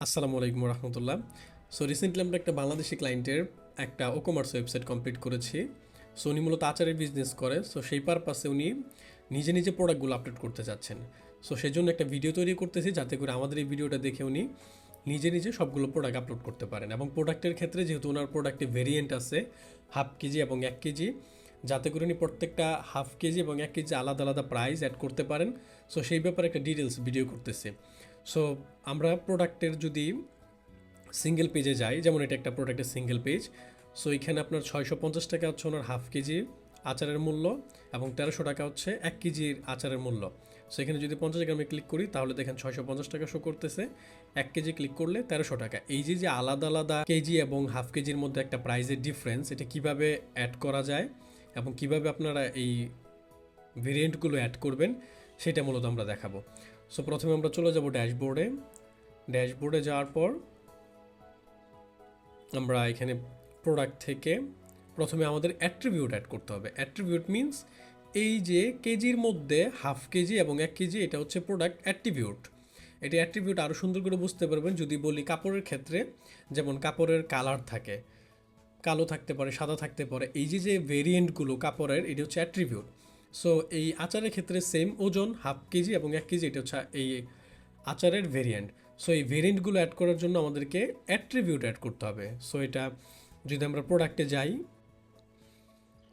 আসসালামু আলাইকুম রহমতুল্লাহ। So recently আমরা একটা বাংলাদেশি ক্লায়েন্টের একটা ওকমার্স ওয়েবসাইট কমপ্লিট করেছি। সো উনি মূলত আচারের বিজনেস করে। সো সেই পারপাসে উনি নিজে নিজে প্রোডাক্টগুলো আপলোড করতে চাচ্ছেন। সো সেই জন্য একটা ভিডিও তৈরি করতেছি, যাতে করে আমাদের এই ভিডিওটা দেখে উনি নিজে নিজে সবগুলো প্রোডাক্ট আপলোড করতে পারেন। এবং প্রোডাক্টের ক্ষেত্রে যেহেতু ওনার প্রোডাক্টে ভেরিয়েন্ট আছে 1/2 কেজি এবং 1 কেজি, যাতে করে উনি প্রত্যেকটা 1/2 কেজি এবং 1 কেজি আলাদা আলাদা প্রাইস অ্যাড করতে পারেন। সো সেই ব্যাপারে একটা ডিটেলস ভিডিও করতেছি। সো আমরা প্রোডাক্টের যদি সিঙ্গেল পেজে যাই, যেমন এটা একটা প্রোডাক্টের সিঙ্গেল পেজ। সো এখানে আপনার 650 টাকা হচ্ছে ওনার 1/2 কেজি আচারের মূল্য, এবং 1300 টাকা হচ্ছে 1 কেজির আচারের মূল্য। সো এখানে যদি 50 গ্রামে ক্লিক করি তাহলে দেখেন 650 টাকা শো করতেছে। 1 কেজি ক্লিক করলে 1300 টাকা। এই যে যে আলাদা আলাদা কেজি এবং 1/2 কেজির মধ্যে একটা প্রাইসের ডিফারেন্স, এটা কিভাবে অ্যাড করা যায় এবং কিভাবে আপনারা এই ভেরিয়েন্টগুলো অ্যাড করবেন, সেটা মূলত আমরা দেখাবো। সো প্রথমে আমরা চলে যাব ড্যাশবোর্ডে। ড্যাশবোর্ডে যাওয়ার পর আমরা এখানে প্রোডাক্ট থেকে প্রথমে আমাদের অ্যাট্রিবিউট অ্যাড করতে হবে। অ্যাট্রিবিউট মিন্স এই যে কেজির মধ্যে 1/2 কেজি এবং 1 কেজি, এটা হচ্ছে প্রোডাক্ট অ্যাট্রিবিউট। এটি অ্যাট্রিবিউট আরও সুন্দর করে বুঝতে পারবেন যদি বলি কাপড়ের ক্ষেত্রে। যেমন কাপড়ের কালার থাকে, কালো থাকতে পারে, সাদা থাকতে পারে। এই যে যে ভেরিয়েন্টগুলো কাপড়ের, এটি হচ্ছে অ্যাট্রিবিউট। সো এই আচারের ক্ষেত্রে সেম ওজন 1/2 কেজি এবং 1 কেজি, এটা হচ্ছে এই আচারের ভেরিয়েন্ট। সো এই ভেরিয়েন্টগুলো অ্যাড করার জন্য আমাদেরকে অ্যাট্রিবিউট অ্যাড করতে হবে। সো এটা যদি আমরা প্রোডাক্টে যাই,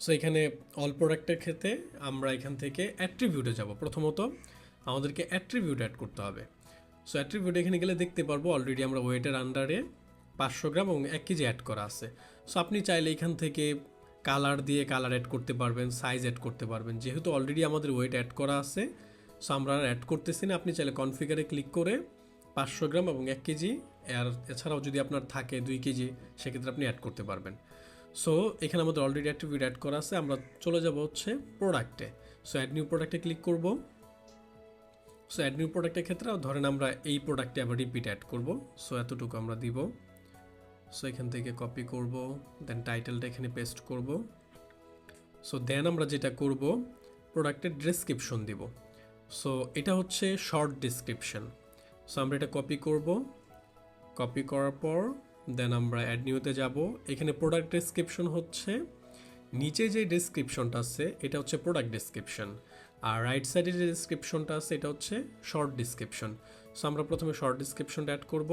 সো এখানে অল প্রোডাক্টের ক্ষেত্রে আমরা এখান থেকে অ্যাট্রিবিউটে যাব। প্রথমত আমাদেরকে অ্যাট্রিবিউট অ্যাড করতে হবে। সো অ্যাট্রিবিউট এখানে গেলে দেখতে পারবো অলরেডি আমরা ওয়েটের আন্ডারে 500 গ্রাম এবং 1 কেজি অ্যাড করা আছে। সো আপনি চাইলে এখান থেকে কালার দিয়ে কালার অ্যাড করতে পারবেন, সাইজ অ্যাড করতে পারবেন। যেহেতু অলরেডি আমাদের ওয়েট অ্যাড করা আছে, সো আমরা আর অ্যাড করতেছি না। আপনি চাইলে কনফিগারে ক্লিক করে 500 গ্রাম এবং 1 কেজি, আর এছাড়াও যদি আপনার থাকে 2 কেজি, সেক্ষেত্রে আপনি অ্যাড করতে পারবেন। সো এখানে আমাদের অলরেডি অ্যাট্রিবিউট অ্যাড করা আছে। আমরা চলে যাব হচ্ছে প্রোডাক্টে। সো অ্যাড নিউ প্রোডাক্টে ক্লিক করব। সো অ্যাড নিউ প্রোডাক্টের ক্ষেত্রে ধরেন আমরা এই প্রোডাক্টে আবার রিপিট অ্যাড করব। সো এতটুকু আমরা দিব। সো এখান থেকে কপি করব, দেন টাইটেলটা এখানে পেস্ট করব। সো দেন আমরা যেটা করব, প্রোডাক্টের ডেসক্রিপশন দিব। সো এটা হচ্ছে শর্ট ডেসক্রিপশন। সো আমরা এটা কপি করব। কপি করার পর দেন আমরা অ্যাড নিউতে যাব। এখানে প্রোডাক্ট ডেসক্রিপশন হচ্ছে নিচে যে ডেসক্রিপশনটা আছে, এটা হচ্ছে প্রোডাক্ট ডেসক্রিপশন। আর রাইট সাইডে যে ডেসক্রিপশনটা আছে, এটা হচ্ছে শর্ট ডেসক্রিপশন। সো আমরা প্রথমে শর্ট ডেসক্রিপশনটা অ্যাড করব,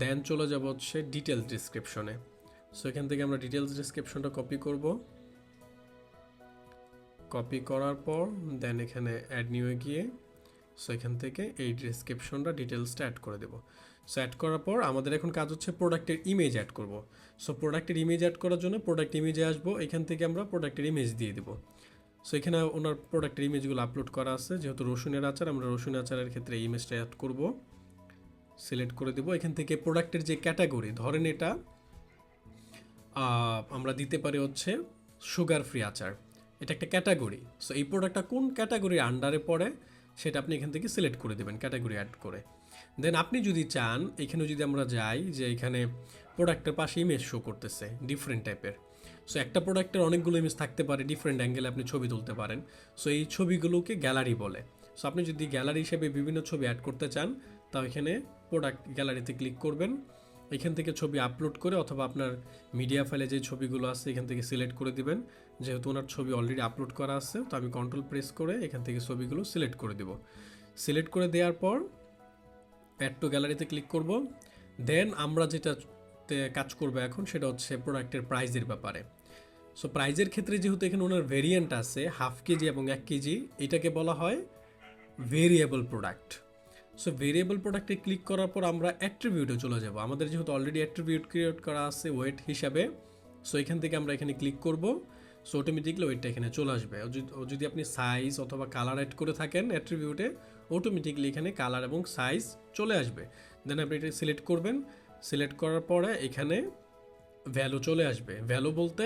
দেন চলে যাব হচ্ছে ডিটেলস ডেসক্রিপশনে। সো এখান থেকে আমরা ডিটেলস ডেসক্রিপশনটা কপি করব। কপি করার পর দেন এখানে অ্যাড নিউয়ে গিয়ে সো এখান থেকে এই ডেসক্রিপশনটা ডিটেলসটা অ্যাড করে দেবো। সো অ্যাড করার পর আমাদের এখন কাজ হচ্ছে প্রোডাক্টের ইমেজ অ্যাড করব। সো প্রোডাক্টের ইমেজ অ্যাড করার জন্য প্রোডাক্ট ইমেজে আসবো, এখান থেকে আমরা প্রোডাক্টের ইমেজ দিয়ে দেবো। সো এখানে ওনার প্রোডাক্টের ইমেজগুলো আপলোড করা আছে। যেহেতু রসুনের আচার, আমরা রসুন আচারের ক্ষেত্রে ইমেজটা অ্যাড করব। সিলেক্ট করে দেবো। এখান থেকে প্রোডাক্টের যে ক্যাটাগরি, ধরেন এটা আমরা দিতে পারি হচ্ছে সুগার ফ্রি আচার, এটা একটা ক্যাটাগরি। সো এই প্রোডাক্টটা কোন ক্যাটাগরির আন্ডারে পড়ে সেটা আপনি এখান থেকে সিলেক্ট করে দেবেন ক্যাটাগরি অ্যাড করে। দেন আপনি যদি চান, এখানে যদি আমরা যাই যে এখানে প্রোডাক্টের পাশে ইমেজ শো করতেছে ডিফারেন্ট টাইপের। সো একটা প্রোডাক্টের অনেকগুলো ইমেজ থাকতে পারে, ডিফারেন্ট অ্যাঙ্গেলে আপনি ছবি তুলতে পারেন। সো এই ছবিগুলোকে গ্যালারি বলে। সো আপনি যদি গ্যালারি হিসেবে বিভিন্ন ছবি অ্যাড করতে চান, তাও এখানে প্রোডাক্ট গ্যালারিতে ক্লিক করবেন। এখান থেকে ছবি আপলোড করে অথবা আপনার মিডিয়া ফাইলে যে ছবিগুলো আছে এখান থেকে সিলেক্ট করে দিবেন। যেহেতু ওনার ছবি অলরেডি আপলোড করা আছে, তো আমি কন্ট্রোল প্রেস করে এখান থেকে ছবিগুলো সিলেক্ট করে দেব। সিলেক্ট করে দেওয়ার পর অ্যাড টু গ্যালারিতে ক্লিক করব। দেন আমরা যেটা কাজ করবো এখন, সেটা হচ্ছে প্রোডাক্টের প্রাইজের ব্যাপারে। সো প্রাইজের ক্ষেত্রে যেহেতু এখানে ওনার ভেরিয়েন্ট আছে 1/2 কেজি এবং 1 কেজি, এটাকে বলা হয় ভেরিয়েবল প্রোডাক্ট। সো ভেরিয়েবল প্রোডাক্টে ক্লিক করার পর আমরা অ্যাট্রিবিউটে চলে যাব। আমাদের যেহেতু অলরেডি অ্যাট্রিবিউট ক্রিয়েট করা আছে ওয়েট হিসাবে, সো এখান থেকে আমরা এখানে ক্লিক করব। সো অটোমেটিকলি ওয়েটটা এখানে চলে আসবে। যদি আপনি সাইজ অথবা কালার অ্যাড করে থাকেন অ্যাট্রিবিউটে, অটোমেটিকলি এখানে কালার এবং সাইজ চলে আসবে। দেন আপনি এটা সিলেক্ট করবেন। সিলেক্ট করার পরে এখানে ভ্যালু চলে আসবে। ভ্যালু বলতে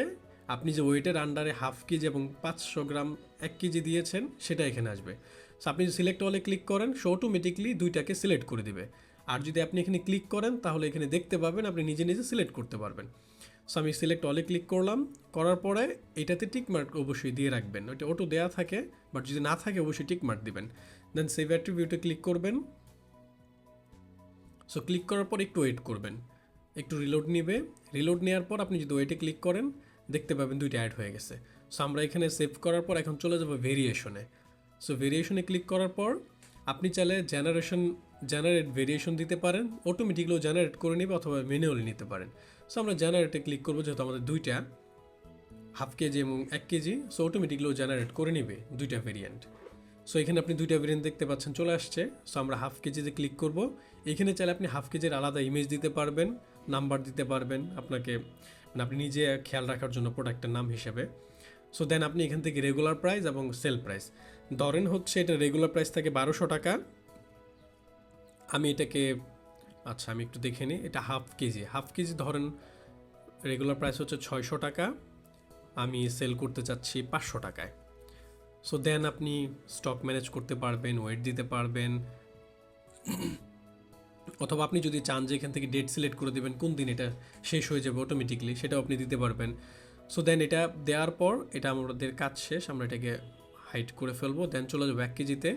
আপনি যে ওয়েটের আন্ডারে 1/2 কেজি এবং 500 গ্রাম 1 কেজি দিয়েছেন, সেটা এখানে আসবে। সো আপনি সিলেক্ট অলে ক্লিক করেন, সো অটোমেটিকলি দুইটাকে সিলেক্ট করে দিবে। আর যদি আপনি এখানে ক্লিক করেন, তাহলে এখানে দেখতে পাবেন আপনি নিজে নিজে সিলেক্ট করতে পারবেন। সো আমি সিলেক্ট অলে ক্লিক করলাম। করার পরে এটাতে টিক মার্ক অবশ্যই দিয়ে রাখবেন। ওইটা অটো দেওয়া থাকে, বাট যদি না থাকে অবশ্যই টিক মার্ক দিবেন। দেন সেভ অ্যাট্রিবিউটে ক্লিক করবেন। সো ক্লিক করার পর একটু ওয়েট করবেন, একটু রিলোড নেবে। রিলোড নেওয়ার পর আপনি যদি ওয়েটে ক্লিক করেন দেখতে পাবেন দুইটা অ্যাড হয়ে গেছে। সো আমরা এখানে সেভ করার পর এখন চলে যাবো ভেরিয়েশনে। সো ভেরিয়েশনে ক্লিক করার পর আপনি চাইলে জেনারেট ভেরিয়েশন দিতে পারেন, অটোমেটিকলিও জেনারেট করে নেবে, অথবা ম্যানুয়ালি নিতে পারেন। সো আমরা জেনারেটে ক্লিক করবো, যেহেতু আমাদের দুইটা হাফ কেজি এবং 1 কেজি, সো অটোমেটিকলিও জেনারেট করে নেবে দুইটা ভেরিয়েন্ট। সো এখানে আপনি দুইটা ভেরিয়েন্ট দেখতে পাচ্ছেন চলে আসছে। সো আমরা হাফ কেজিতে ক্লিক করব। এখানে চাইলে আপনি হাফ কেজির আলাদা ইমেজ দিতে পারবেন, নাম্বার দিতে পারবেন আপনাকে, মানে আপনি নিজে খেয়াল রাখার জন্য প্রোডাক্টের নাম হিসেবে। সো দেন আপনি এখান থেকে রেগুলার প্রাইস এবং সেল প্রাইস ধরেন হচ্ছে, এটা রেগুলার প্রাইস থাকে 1200 টাকা। আমি এটাকে, আচ্ছা আমি একটু দেখে নিই, এটা হাফ কেজি ধরেন রেগুলার প্রাইস হচ্ছে 600 টাকা, আমি সেল করতে চাচ্ছি 500 টাকায়। সো দেন আপনি স্টক ম্যানেজ করতে পারবেন, ওয়েট দিতে পারবেন, অথবা আপনি যদি চান যে এখান থেকে ডেট সিলেক্ট করে দেবেন কোন দিন এটা শেষ হয়ে যাবে অটোমেটিকলি, সেটাও আপনি দিতে পারবেন। সো দেন এটা দেওয়ার পর এটা আমাদের কাজ শেষ, আমরা এটাকে হাইড করে ফেলবো। দেন চলে যাবো 1 কেজিতে।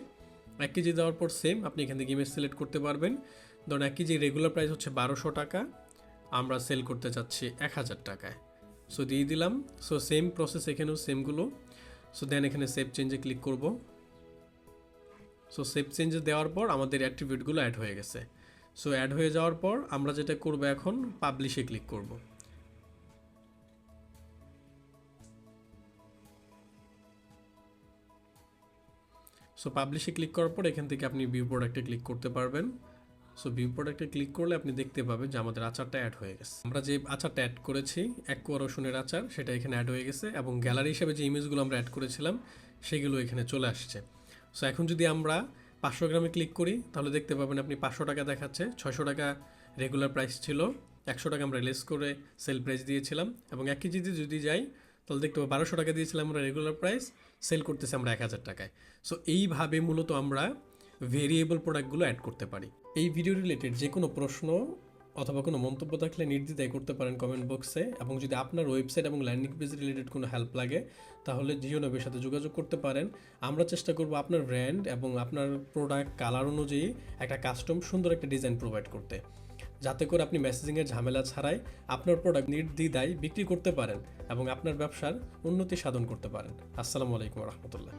1 কেজি দেওয়ার পর সেম আপনি এখান থেকে ইমেজ সিলেক্ট করতে পারবেন। ধরুন 1 কেজি রেগুলার প্রাইস হচ্ছে 1200 টাকা, আমরা সেল করতে চাচ্ছি 1000 টাকায়। সো দিয়ে দিলাম। সো সেম প্রসেস এখানেও সেমগুলো। সো দেন এখানে সেভ চেঞ্জে ক্লিক করব। সো সেভ চেঞ্জে দেওয়ার পর আমাদের অ্যাট্রিবিউটগুলো অ্যাড হয়ে গেছে। সো অ্যাড হয়ে যাওয়ার পর আমরা যেটা করব এখন পাবলিশে ক্লিক করব। সো পাবলিশে ক্লিক করার পর এখান থেকে আপনি ভিউ প্রোডাক্টে ক্লিক করতে পারবেন। সো ভিউ প্রোডাক্টে ক্লিক করলে আপনি দেখতে পাবেন যে আমাদের আচারটা অ্যাড হয়ে গেছে। আমরা যে আচারটা অ্যাড করেছি অ্যাকুয়া রসুনের আচার, সেটা এখানে অ্যাড হয়ে গেছে, এবং গ্যালারি হিসেবে যে ইমেজগুলো আমরা অ্যাড করেছিলাম সেগুলো এখানে চলে আসছে। সো এখন যদি আমরা 500 গ্রামে ক্লিক করি তাহলে দেখতে পাবেন আপনি 500 টাকা দেখাচ্ছে। 600 টাকা রেগুলার প্রাইস ছিল, 100 টাকা আমরা লেস করে সেল প্রাইস দিয়েছিলাম, এবং 1 কেজিতে যদি যাই তাহলে দেখতে পাবো 1200 টাকা দিয়েছিলাম আমরা রেগুলার প্রাইস, সেল করতেছি আমরা 1000 টাকায়। সো এইভাবে মূলত আমরা ভেরিয়েবল প্রোডাক্টগুলো অ্যাড করতে পারি। এই ভিডিও রিলেটেড যে কোনো প্রশ্ন অথবা কোনো মন্তব্য থাকলে নির্দ্বিধায় করতে পারেন কমেন্ট বক্সে, এবং যদি আপনার ওয়েবসাইট এবং ল্যান্ডিং পেজ রিলেটেড কোনো হেল্প লাগে তাহলে জিওনবের সাথে যোগাযোগ করতে পারেন। আমরা চেষ্টা করব আপনার ব্র্যান্ড এবং আপনার প্রোডাক্ট কালার অনুযায়ী একটা কাস্টম সুন্দর একটা ডিজাইন প্রোভাইড করতে, যাতে করে আপনি মেসেজিংয়ের ঝামেলা ছাড়াই আপনার প্রোডাক্ট নির্দ্বিধায় বিক্রি করতে পারেন এবং আপনার ব্যবসার উন্নতি সাধন করতে পারেন। আসসালামু আলাইকুম রহমতুল্লাহ।